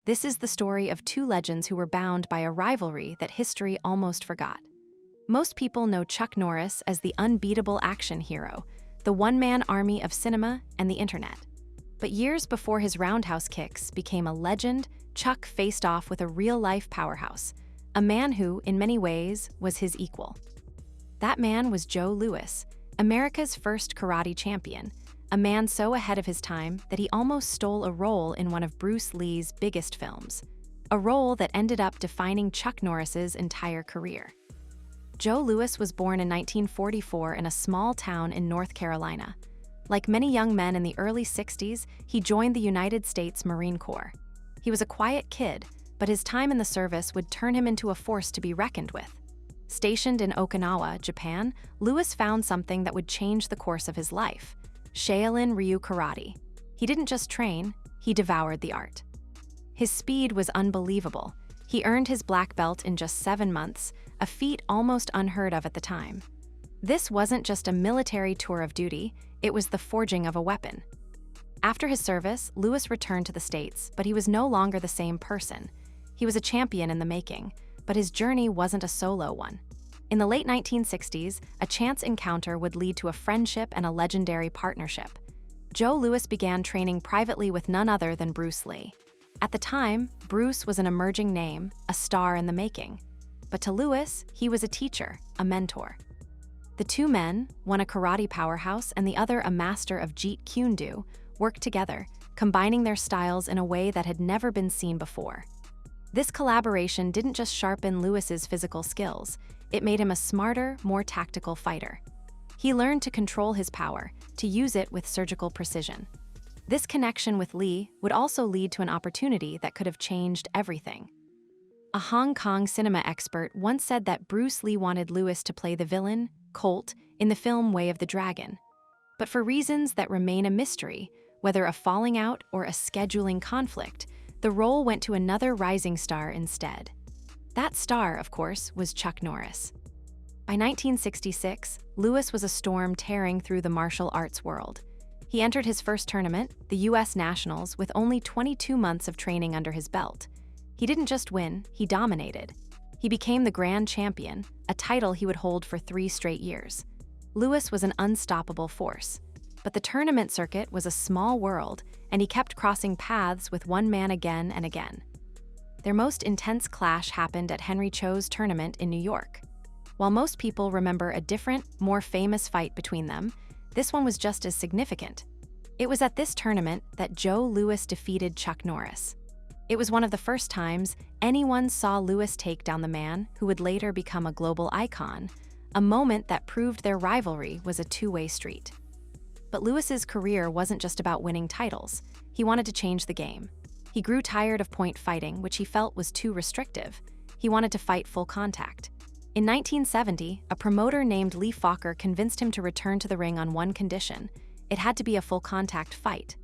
This is the story of two legends who were bound by a rivalry that history almost forgot. Most people know Chuck Norris as the unbeatable action hero, the one-man army of cinema and the internet. But years before his roundhouse kicks became a legend, Chuck faced off with a real-life powerhouse, a man who, in many ways, was his equal. That man was Joe Louis, America's first karate champion, a man so ahead of his time that he almost stole a role in one of Bruce Lee's biggest films, a role that ended up defining Chuck Norris's entire career. Joe Louis was born in 1944 in a small town in North Carolina. Like many young men in the early 60s, he joined the United States Marine Corps. He was a quiet kid, but his time in the service would turn him into a force to be reckoned with. Stationed in Okinawa, Japan, Louis found something that would change the course of his life: Shaolin Ryu Karate. He didn't just train, he devoured the art. His speed was unbelievable. He earned his black belt in just 7 months, a feat almost unheard of at the time. This wasn't just a military tour of duty, it was the forging of a weapon. After his service, Louis returned to the States, but he was no longer the same person. He was a champion in the making, but his journey wasn't a solo one. In the late 1960s, a chance encounter would lead to a friendship and a legendary partnership. Joe Louis began training privately with none other than Bruce Lee. At the time, Bruce was an emerging name, a star in the making. But to Louis, he was a teacher, a mentor. The two men, one a karate powerhouse and the other a master of Jeet Kune Do, worked together, combining their styles in a way that had never been seen before. This collaboration didn't just sharpen Louis's physical skills, it made him a smarter, more tactical fighter. He learned to control his power, to use it with surgical precision. This connection with Lee would also lead to an opportunity that could have changed everything. A Hong Kong cinema expert once said that Bruce Lee wanted Louis to play the villain, Colt, in the film Way of the Dragon. But for reasons that remain a mystery, whether a falling out or a scheduling conflict, the role went to another rising star instead. That star, of course, was Chuck Norris. By 1966, Louis was a storm tearing through the martial arts world. He entered his first tournament, the U.S. Nationals, with only 22 months of training under his belt. He didn't just win, he dominated. He became the grand champion, a title he would hold for 3 straight years. Louis was an unstoppable force. But the tournament circuit was a small world, and he kept crossing paths with one man again and again. Their most intense clash happened at Henry Cho's tournament in New York. While most people remember a different, more famous fight between them, this one was just as significant. It was at this tournament that Joe Louis defeated Chuck Norris. It was one of the first times anyone saw Louis take down the man who would later become a global icon, a moment that proved their rivalry was a two-way street. But Louis's career wasn't just about winning titles. He wanted to change the game. He grew tired of point fighting, which he felt was too restrictive. He wanted to fight full contact. In 1970, a promoter named Lee Fokker convinced him to return to the ring on one condition: it had to be a full contact fight.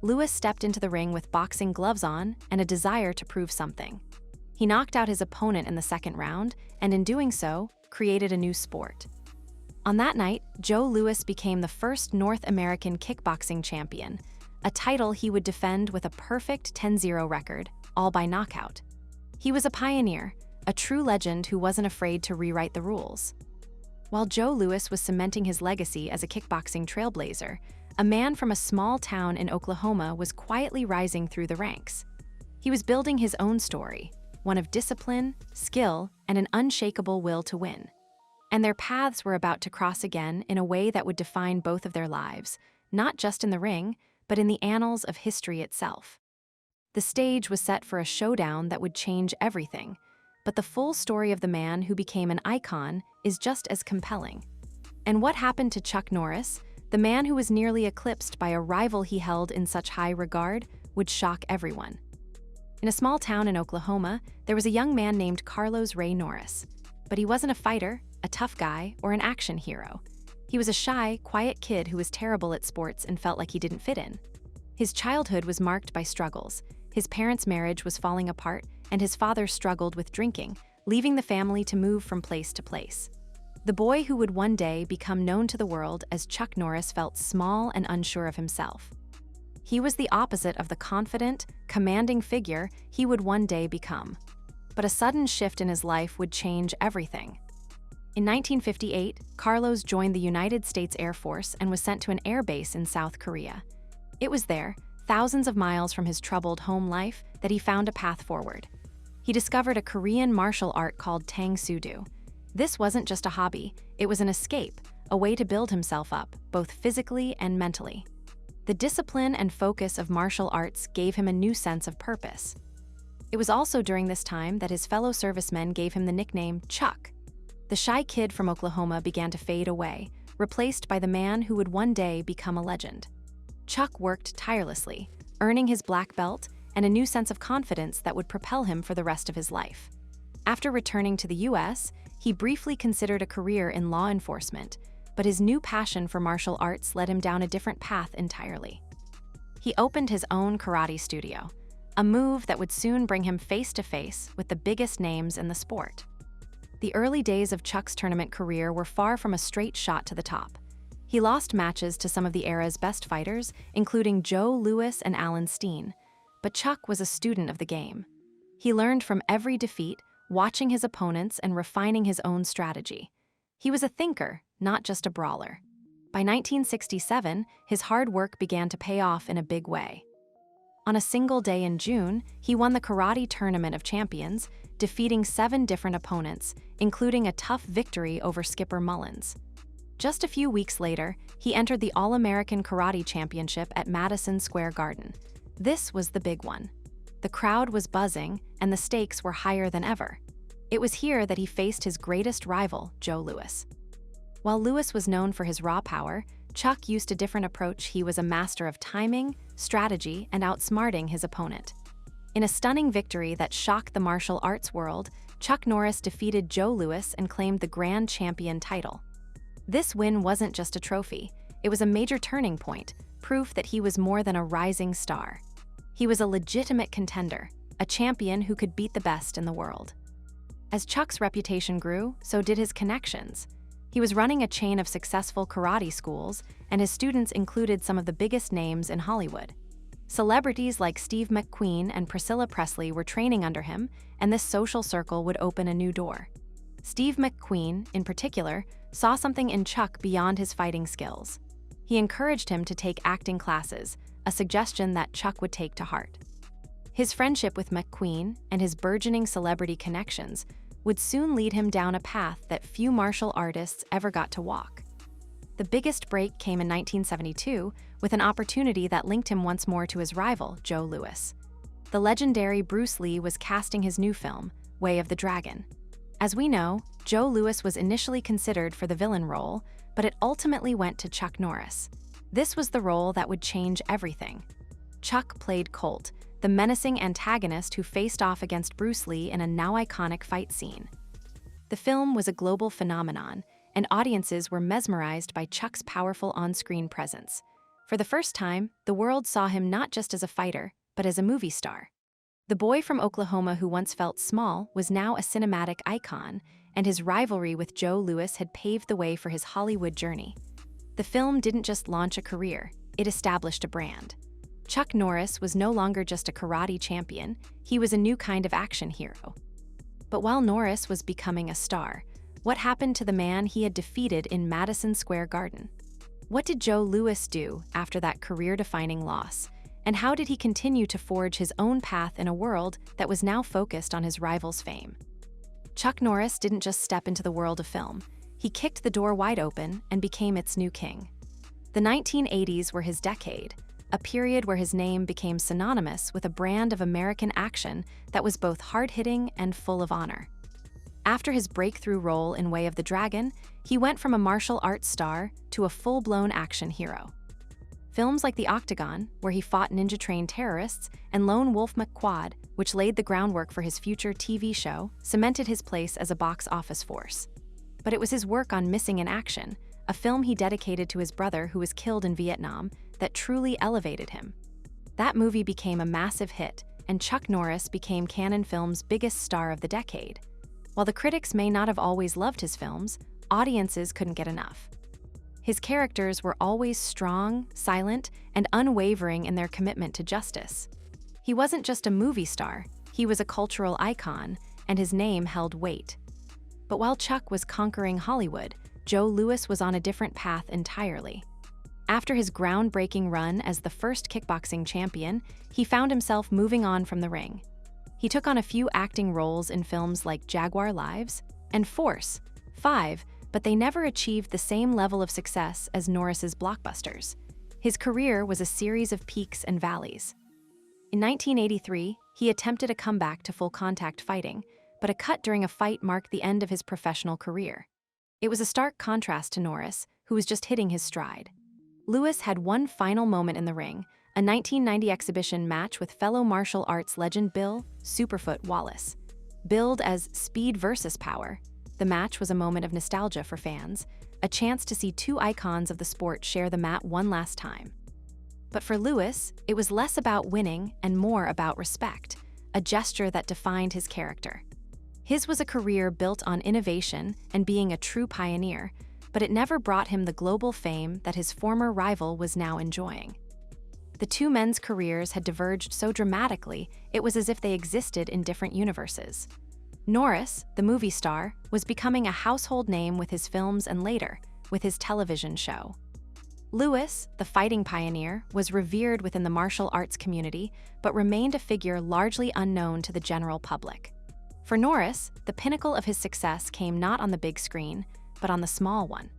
Louis stepped into the ring with boxing gloves on and a desire to prove something. He knocked out his opponent in the second round, and in doing so, created a new sport. On that night, Joe Louis became the first North American kickboxing champion, a title he would defend with a perfect 10-0 record, all by knockout. He was a pioneer, a true legend who wasn't afraid to rewrite the rules. While Joe Louis was cementing his legacy as a kickboxing trailblazer, a man from a small town in Oklahoma was quietly rising through the ranks. He was building his own story, one of discipline, skill, and an unshakable will to win. And their paths were about to cross again in a way that would define both of their lives, not just in the ring, but in the annals of history itself. The stage was set for a showdown that would change everything, but the full story of the man who became an icon is just as compelling. And what happened to Chuck Norris, the man who was nearly eclipsed by a rival he held in such high regard, would shock everyone. In a small town in Oklahoma, there was a young man named Carlos Ray Norris. But he wasn't a fighter, a tough guy, or an action hero. He was a shy, quiet kid who was terrible at sports and felt like he didn't fit in. His childhood was marked by struggles. His parents' marriage was falling apart, and his father struggled with drinking, leaving the family to move from place to place. The boy who would one day become known to the world as Chuck Norris felt small and unsure of himself. He was the opposite of the confident, commanding figure he would one day become. But a sudden shift in his life would change everything. In 1958, Carlos joined the United States Air Force and was sent to an air base in South Korea. It was there, thousands of miles from his troubled home life, that he found a path forward. He discovered a Korean martial art called Tang Soo Do. This wasn't just a hobby, it was an escape, a way to build himself up, both physically and mentally. The discipline and focus of martial arts gave him a new sense of purpose. It was also during this time that his fellow servicemen gave him the nickname Chuck. The shy kid from Oklahoma began to fade away, replaced by the man who would one day become a legend. Chuck worked tirelessly, earning his black belt and a new sense of confidence that would propel him for the rest of his life. After returning to the US, he briefly considered a career in law enforcement, but his new passion for martial arts led him down a different path entirely. He opened his own karate studio, a move that would soon bring him face to face with the biggest names in the sport. The early days of Chuck's tournament career were far from a straight shot to the top. He lost matches to some of the era's best fighters, including Joe Louis and Alan Steen. But Chuck was a student of the game. He learned from every defeat, watching his opponents and refining his own strategy. He was a thinker, not just a brawler. By 1967, his hard work began to pay off in a big way. On a single day in June, he won the Karate Tournament of Champions, defeating 7 different opponents, including a tough victory over Skipper Mullins. Just a few weeks later, he entered the All-American Karate Championship at Madison Square Garden. This was the big one. The crowd was buzzing, and the stakes were higher than ever. It was here that he faced his greatest rival, Joe Louis. While Louis was known for his raw power, Chuck used a different approach. He was a master of timing, strategy, and outsmarting his opponent. In a stunning victory that shocked the martial arts world, Chuck Norris defeated Joe Louis and claimed the Grand Champion title. This win wasn't just a trophy, it was a major turning point, proof that he was more than a rising star. He was a legitimate contender, a champion who could beat the best in the world. As Chuck's reputation grew, so did his connections. He was running a chain of successful karate schools, and his students included some of the biggest names in Hollywood. Celebrities like Steve McQueen and Priscilla Presley were training under him, and this social circle would open a new door. Steve McQueen, in particular, saw something in Chuck beyond his fighting skills. He encouraged him to take acting classes, a suggestion that Chuck would take to heart. His friendship with McQueen and his burgeoning celebrity connections would soon lead him down a path that few martial artists ever got to walk. The biggest break came in 1972 with an opportunity that linked him once more to his rival, Joe Louis. The legendary Bruce Lee was casting his new film, Way of the Dragon. As we know, Joe Louis was initially considered for the villain role, but it ultimately went to Chuck Norris. This was the role that would change everything. Chuck played Colt, the menacing antagonist who faced off against Bruce Lee in a now iconic fight scene. The film was a global phenomenon, and audiences were mesmerized by Chuck's powerful on-screen presence. For the first time, the world saw him not just as a fighter, but as a movie star. The boy from Oklahoma who once felt small was now a cinematic icon, and his rivalry with Joe Louis had paved the way for his Hollywood journey. The film didn't just launch a career, it established a brand. Chuck Norris was no longer just a karate champion, he was a new kind of action hero. But while Norris was becoming a star, what happened to the man he had defeated in Madison Square Garden? What did Joe Louis do after that career-defining loss? And how did he continue to forge his own path in a world that was now focused on his rival's fame? Chuck Norris didn't just step into the world of film. He kicked the door wide open and became its new king. The 1980s were his decade, a period where his name became synonymous with a brand of American action that was both hard-hitting and full of honor. After his breakthrough role in Way of the Dragon, he went from a martial arts star to a full-blown action hero. Films like The Octagon, where he fought ninja-trained terrorists, and Lone Wolf McQuad, which laid the groundwork for his future TV show, cemented his place as a box office force. But it was his work on Missing in Action, a film he dedicated to his brother who was killed in Vietnam, that truly elevated him. That movie became a massive hit, and Chuck Norris became Canon Films' biggest star of the decade. While the critics may not have always loved his films, audiences couldn't get enough. His characters were always strong, silent, and unwavering in their commitment to justice. He wasn't just a movie star, he was a cultural icon, and his name held weight. But while Chuck was conquering Hollywood, Joe Louis was on a different path entirely. After his groundbreaking run as the first kickboxing champion, he found himself moving on from the ring. He took on a few acting roles in films like Jaguar Lives and Force 5, but they never achieved the same level of success as Norris's blockbusters. His career was a series of peaks and valleys. In 1983, he attempted a comeback to full-contact fighting, but a cut during a fight marked the end of his professional career. It was a stark contrast to Norris, who was just hitting his stride. Louis had one final moment in the ring, a 1990 exhibition match with fellow martial arts legend Bill "Superfoot" Wallace. Billed as Speed versus Power, the match was a moment of nostalgia for fans, a chance to see two icons of the sport share the mat one last time. But for Louis, it was less about winning and more about respect, a gesture that defined his character. His was a career built on innovation and being a true pioneer, but it never brought him the global fame that his former rival was now enjoying. The two men's careers had diverged so dramatically, it was as if they existed in different universes. Norris, the movie star, was becoming a household name with his films and later, with his television show. Louis, the fighting pioneer, was revered within the martial arts community, but remained a figure largely unknown to the general public. For Norris, the pinnacle of his success came not on the big screen, but on the small one.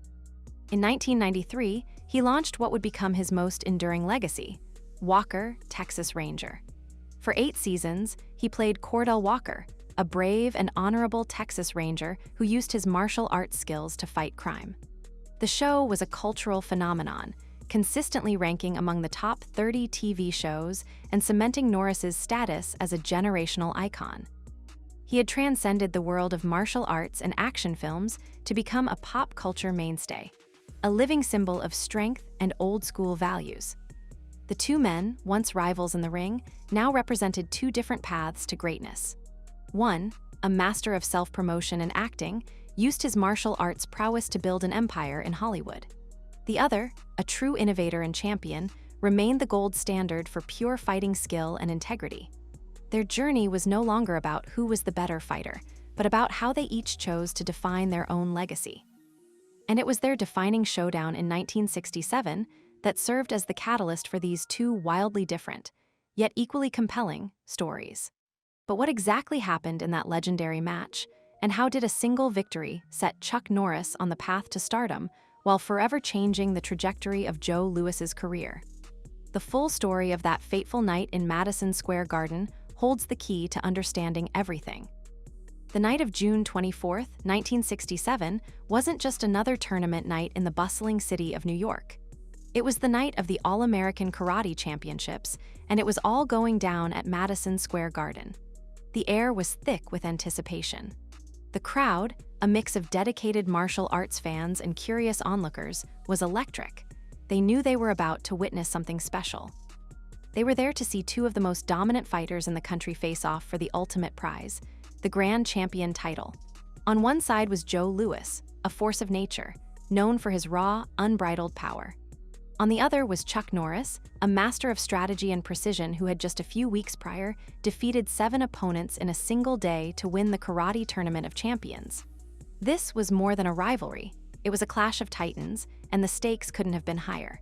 In 1993, he launched what would become his most enduring legacy, Walker, Texas Ranger. For 8 seasons, he played Cordell Walker, a brave and honorable Texas Ranger who used his martial arts skills to fight crime. The show was a cultural phenomenon, consistently ranking among the top 30 TV shows and cementing Norris's status as a generational icon. He had transcended the world of martial arts and action films to become a pop culture mainstay, a living symbol of strength and old-school values. The two men, once rivals in the ring, now represented two different paths to greatness. One, a master of self-promotion and acting, used his martial arts prowess to build an empire in Hollywood. The other, a true innovator and champion, remained the gold standard for pure fighting skill and integrity. Their journey was no longer about who was the better fighter, but about how they each chose to define their own legacy. And it was their defining showdown in 1967 that served as the catalyst for these two wildly different, yet equally compelling, stories. But what exactly happened in that legendary match, and how did a single victory set Chuck Norris on the path to stardom while forever changing the trajectory of Joe Louis's career? The full story of that fateful night in Madison Square Garden holds the key to understanding everything. The night of June 24, 1967, wasn't just another tournament night in the bustling city of New York. It was the night of the All-American Karate Championships, and it was all going down at Madison Square Garden. The air was thick with anticipation. The crowd, a mix of dedicated martial arts fans and curious onlookers, was electric. They knew they were about to witness something special. They were there to see two of the most dominant fighters in the country face off for the ultimate prize, the Grand Champion title. On one side was Joe Louis, a force of nature, known for his raw, unbridled power. On the other was Chuck Norris, a master of strategy and precision who had just a few weeks prior defeated 7 opponents in a single day to win the Karate Tournament of Champions. This was more than a rivalry. It was a clash of titans, and the stakes couldn't have been higher.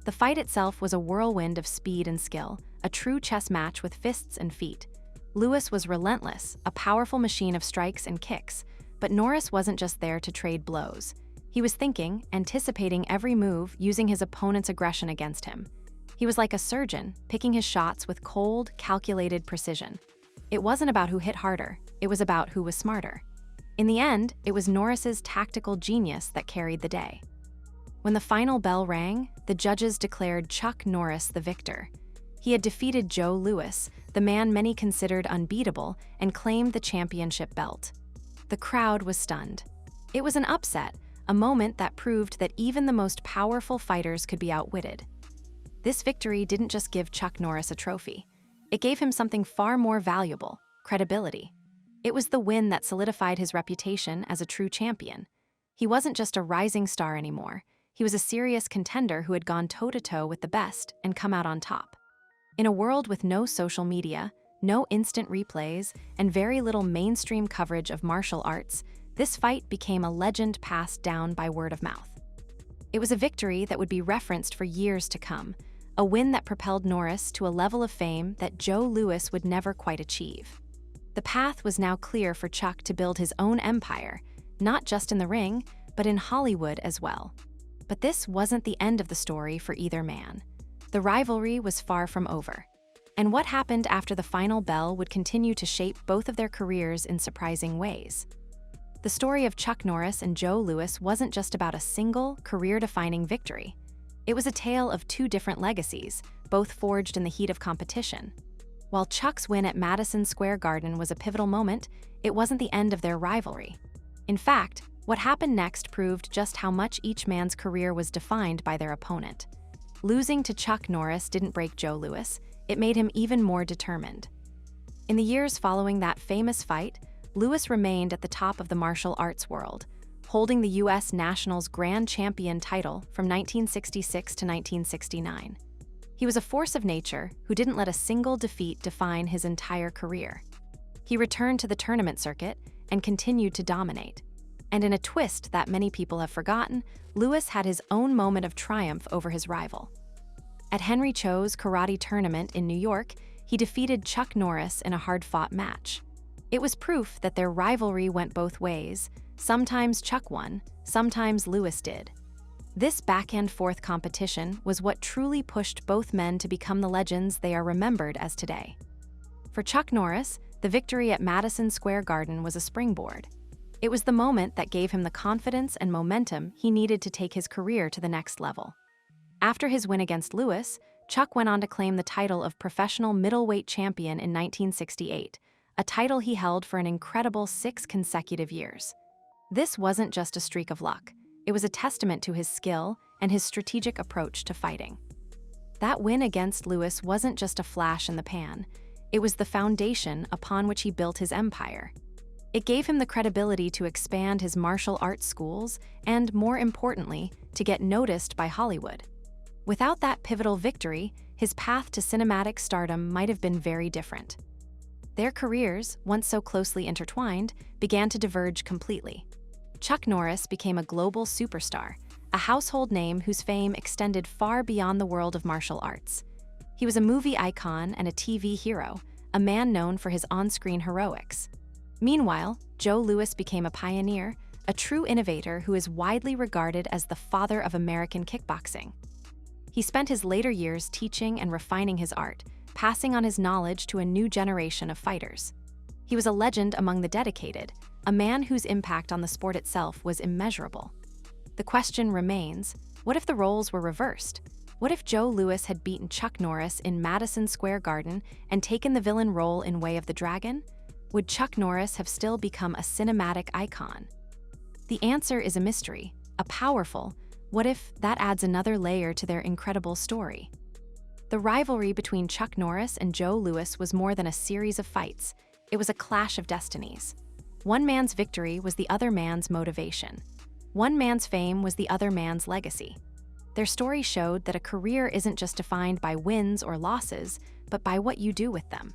The fight itself was a whirlwind of speed and skill, a true chess match with fists and feet. Louis was relentless, a powerful machine of strikes and kicks, but Norris wasn't just there to trade blows. He was thinking, anticipating every move, using his opponent's aggression against him. He was like a surgeon, picking his shots with cold, calculated precision. It wasn't about who hit harder, it was about who was smarter. In the end, it was Norris's tactical genius that carried the day. When the final bell rang, the judges declared Chuck Norris the victor. He had defeated Joe Louis, the man many considered unbeatable, and claimed the championship belt. The crowd was stunned. It was an upset, a moment that proved that even the most powerful fighters could be outwitted. This victory didn't just give Chuck Norris a trophy. It gave him something far more valuable: credibility. It was the win that solidified his reputation as a true champion. He wasn't just a rising star anymore. He was a serious contender who had gone toe-to-toe with the best and come out on top. In a world with no social media, no instant replays, and very little mainstream coverage of martial arts, this fight became a legend passed down by word of mouth. It was a victory that would be referenced for years to come, a win that propelled Norris to a level of fame that Joe Louis would never quite achieve. The path was now clear for Chuck to build his own empire, not just in the ring, but in Hollywood as well. But this wasn't the end of the story for either man. The rivalry was far from over. And what happened after the final bell would continue to shape both of their careers in surprising ways. The story of Chuck Norris and Joe Louis wasn't just about a single, career-defining victory. It was a tale of two different legacies, both forged in the heat of competition. While Chuck's win at Madison Square Garden was a pivotal moment, it wasn't the end of their rivalry. In fact, what happened next proved just how much each man's career was defined by their opponent. Losing to Chuck Norris didn't break Joe Louis, it made him even more determined. In the years following that famous fight, Louis remained at the top of the martial arts world, holding the U.S. Nationals Grand Champion title from 1966 to 1969. He was a force of nature who didn't let a single defeat define his entire career. He returned to the tournament circuit and continued to dominate. And in a twist that many people have forgotten, Louis had his own moment of triumph over his rival. At Henry Cho's karate tournament in New York, he defeated Chuck Norris in a hard-fought match. It was proof that their rivalry went both ways. Sometimes Chuck won, sometimes Louis did. This back-and-forth competition was what truly pushed both men to become the legends they are remembered as today. For Chuck Norris, the victory at Madison Square Garden was a springboard. It was the moment that gave him the confidence and momentum he needed to take his career to the next level. After his win against Louis, Chuck went on to claim the title of professional middleweight champion in 1968, a title he held for an incredible 6 consecutive years. This wasn't just a streak of luck. It was a testament to his skill and his strategic approach to fighting. That win against Louis wasn't just a flash in the pan. It was the foundation upon which he built his empire. It gave him the credibility to expand his martial arts schools and, more importantly, to get noticed by Hollywood. Without that pivotal victory, his path to cinematic stardom might have been very different. Their careers, once so closely intertwined, began to diverge completely. Chuck Norris became a global superstar, a household name whose fame extended far beyond the world of martial arts. He was a movie icon and a TV hero, a man known for his on-screen heroics. Meanwhile, Joe Louis became a pioneer, a true innovator who is widely regarded as the father of American kickboxing. He spent his later years teaching and refining his art, passing on his knowledge to a new generation of fighters. He was a legend among the dedicated, a man whose impact on the sport itself was immeasurable. The question remains, what if the roles were reversed? What if Joe Louis had beaten Chuck Norris in Madison Square Garden and taken the villain role in Way of the Dragon? Would Chuck Norris have still become a cinematic icon? The answer is a mystery, a powerful, what if that adds another layer to their incredible story? The rivalry between Chuck Norris and Joe Louis was more than a series of fights. It was a clash of destinies. One man's victory was the other man's motivation. One man's fame was the other man's legacy. Their story showed that a career isn't just defined by wins or losses, but by what you do with them.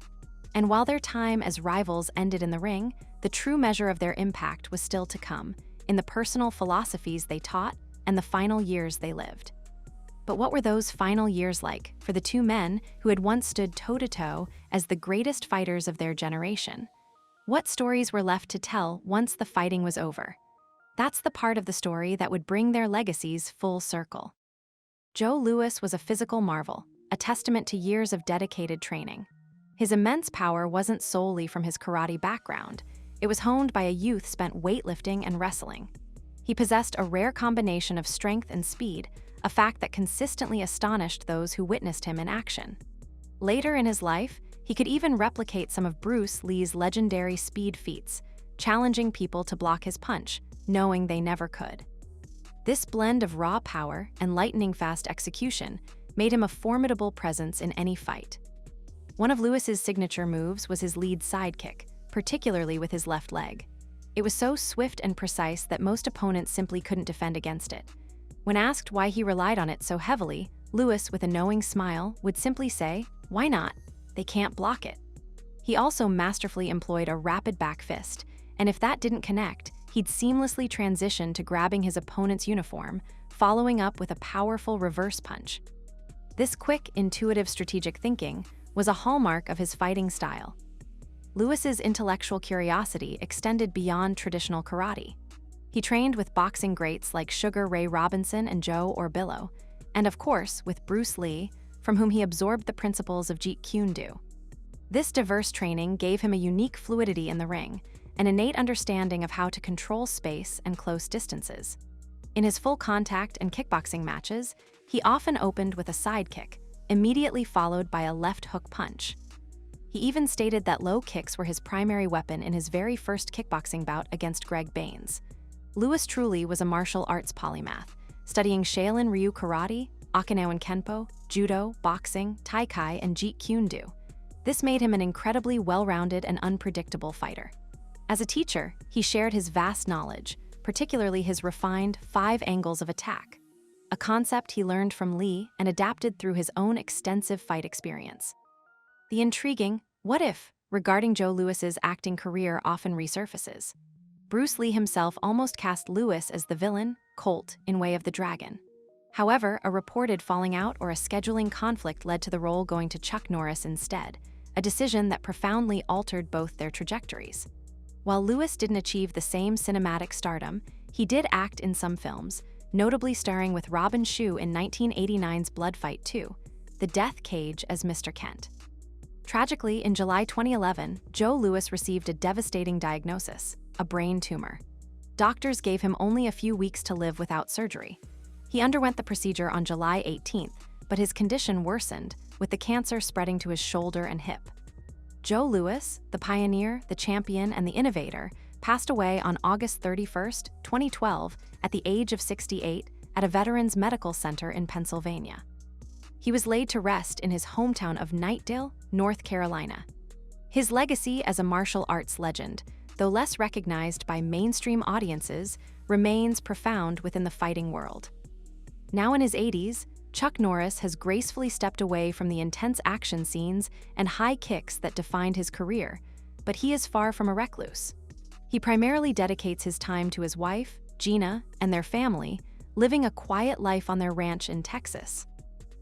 And while their time as rivals ended in the ring, the true measure of their impact was still to come, in the personal philosophies they taught and the final years they lived. But what were those final years like for the two men who had once stood toe-to-toe as the greatest fighters of their generation? What stories were left to tell once the fighting was over? That's the part of the story that would bring their legacies full circle. Joe Louis was a physical marvel, a testament to years of dedicated training. His immense power wasn't solely from his karate background. It was honed by a youth spent weightlifting and wrestling. He possessed a rare combination of strength and speed, a fact that consistently astonished those who witnessed him in action. Later in his life, he could even replicate some of Bruce Lee's legendary speed feats, challenging people to block his punch, knowing they never could. This blend of raw power and lightning-fast execution made him a formidable presence in any fight. One of Louis's signature moves was his lead sidekick, particularly with his left leg. It was so swift and precise that most opponents simply couldn't defend against it. When asked why he relied on it so heavily, Lewis, with a knowing smile, would simply say, "Why not? They can't block it." He also masterfully employed a rapid back fist, and if that didn't connect, he'd seamlessly transition to grabbing his opponent's uniform, following up with a powerful reverse punch. This quick, intuitive strategic thinking was a hallmark of his fighting style. Lewis's intellectual curiosity extended beyond traditional karate. He trained with boxing greats like Sugar Ray Robinson and Joe Orbillo, and of course with Bruce Lee, from whom he absorbed the principles of Jeet Kune Do. This diverse training gave him a unique fluidity in the ring, an innate understanding of how to control space and close distances. In his full contact and kickboxing matches, he often opened with a side kick, immediately followed by a left hook punch. He even stated that low kicks were his primary weapon in his very first kickboxing bout against Greg Baines. Lewis truly was a martial arts polymath, studying Shaolin Ryu karate, Okinawan Kenpo, judo, boxing, Tai Chi, and Jeet Kune Do. This made him an incredibly well-rounded and unpredictable fighter. As a teacher, he shared his vast knowledge, particularly his refined 5 angles of attack, a concept he learned from Lee and adapted through his own extensive fight experience. The intriguing "what if" regarding Joe Lewis's acting career often resurfaces. Bruce Lee himself almost cast Lewis as the villain, Colt, in Way of the Dragon. However, a reported falling out or a scheduling conflict led to the role going to Chuck Norris instead, a decision that profoundly altered both their trajectories. While Lewis didn't achieve the same cinematic stardom, he did act in some films, notably starring with Robin Shou in 1989's Blood Fight 2, The Death Cage as Mr. Kent. Tragically, in July 2011, Joe Lewis received a devastating diagnosis, a brain tumor. Doctors gave him only a few weeks to live without surgery. He underwent the procedure on July 18th, but his condition worsened, with the cancer spreading to his shoulder and hip. Joe Lewis, the pioneer, the champion, and the innovator, passed away on August 31st, 2012, at the age of 68, at a Veterans Medical Center in Pennsylvania. He was laid to rest in his hometown of Knightdale, North Carolina. His legacy as a martial arts legend, though less recognized by mainstream audiences, remains profound within the fighting world. Now in his 80s, Chuck Norris has gracefully stepped away from the intense action scenes and high kicks that defined his career, but he is far from a recluse. He primarily dedicates his time to his wife, Gina, and their family, living a quiet life on their ranch in Texas.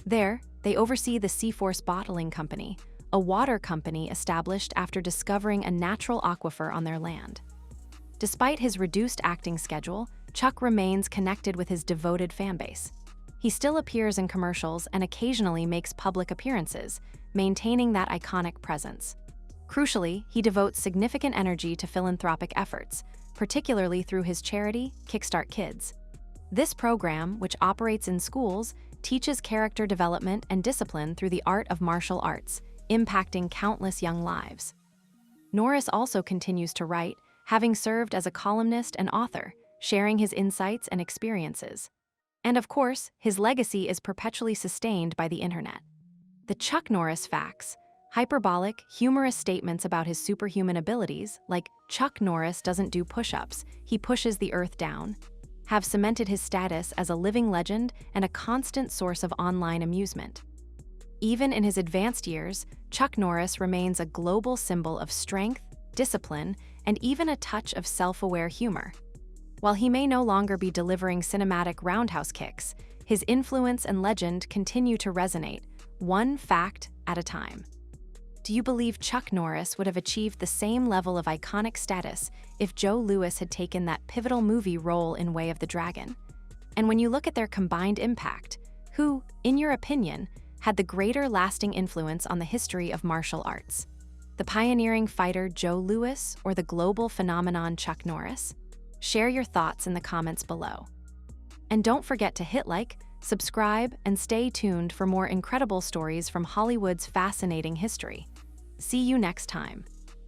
There, they oversee the Seaforce Bottling Company, a water company established after discovering a natural aquifer on their land. Despite his reduced acting schedule, Chuck remains connected with his devoted fanbase. He still appears in commercials and occasionally makes public appearances, maintaining that iconic presence. Crucially, he devotes significant energy to philanthropic efforts, particularly through his charity, Kickstart Kids. This program, which operates in schools, teaches character development and discipline through the art of martial arts, impacting countless young lives. Norris also continues to write, having served as a columnist and author, sharing his insights and experiences. And of course, his legacy is perpetually sustained by the internet. The Chuck Norris facts, hyperbolic, humorous statements about his superhuman abilities, like "Chuck Norris doesn't do push-ups, he pushes the earth down," have cemented his status as a living legend and a constant source of online amusement. Even in his advanced years, Chuck Norris remains a global symbol of strength, discipline, and even a touch of self-aware humor. While he may no longer be delivering cinematic roundhouse kicks, his influence and legend continue to resonate, one fact at a time. Do you believe Chuck Norris would have achieved the same level of iconic status if Joe Lewis had taken that pivotal movie role in Way of the Dragon? And when you look at their combined impact, who, in your opinion, had the greater lasting influence on the history of martial arts? The pioneering fighter Joe Lewis or the global phenomenon Chuck Norris? Share your thoughts in the comments below. And don't forget to hit like, subscribe, and stay tuned for more incredible stories from Hollywood's fascinating history. See you next time.